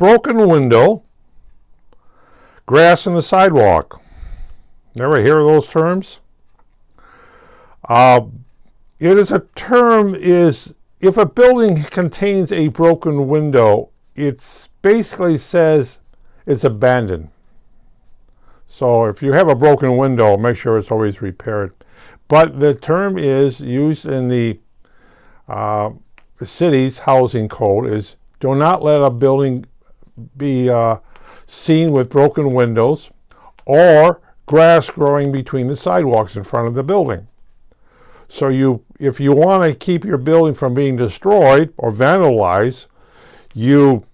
broken window, grass in the sidewalk. Never hear of those terms? It is a term is if a building contains a broken window, it basically says it's abandoned. So if you have a broken window, make sure it's always repaired. But the term is used in the city's housing code is do not let a building be seen with broken windows or grass growing between the sidewalks in front of the building. So if you want to keep your building from being destroyed or vandalized, you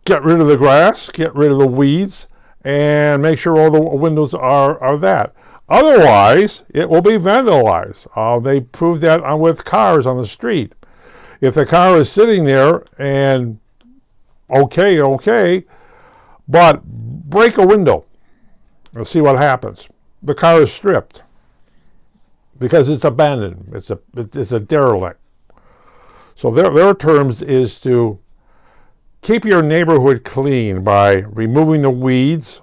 get rid of the grass, get rid of the weeds, and make sure all the windows are that. Otherwise, it will be vandalized. They proved that with cars on the street. If the car is sitting there and okay, but break a window and see what happens. The car is stripped because it's abandoned. It's a derelict. So their terms is to keep your neighborhood clean by removing the weeds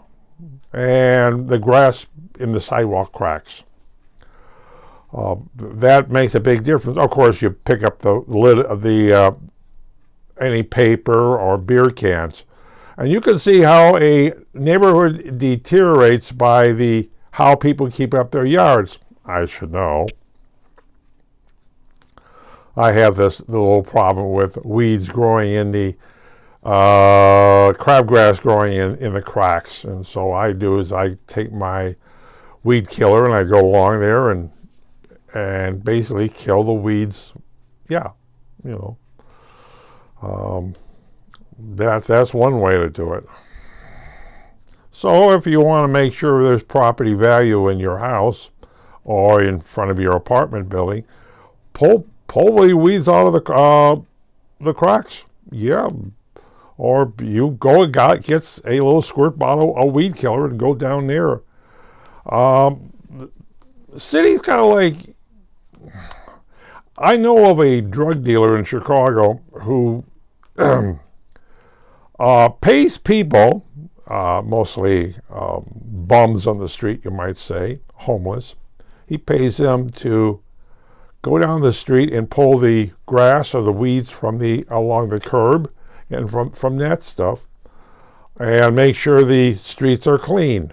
and the grass in the sidewalk cracks. That makes a big difference. Of course, you pick up the lid of the any paper or beer cans, and you can see how a neighborhood deteriorates by how people keep up their yards. I should know. I have the little problem with weeds growing in the crabgrass growing in the cracks, and so I do is I take my weed killer and I go along there and basically kill the weeds. Yeah, that's one way to do it. So if you want to make sure there's property value in your house or in front of your apartment building, pull the weeds out of the cracks. Yeah. Or you go and gets a little squirt bottle of weed killer and go down there. The city's kind of like, I know of a drug dealer in Chicago who pays people, mostly bums on the street, you might say, homeless. He pays them to go down the street and pull the grass or the weeds along the curb and from that stuff, and make sure the streets are clean.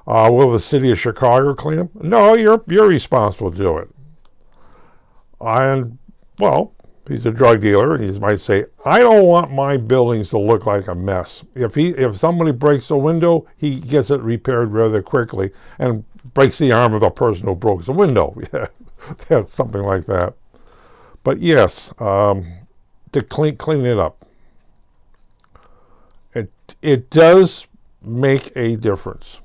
Will the city of Chicago clean them? No, you're responsible to do it. And well, he's a drug dealer. He might say, I don't want my buildings to look like a mess. If somebody breaks a window, he gets it repaired rather quickly and breaks the arm of the person who broke the window. Yeah, something like that. But yes, to clean it up. It does make a difference.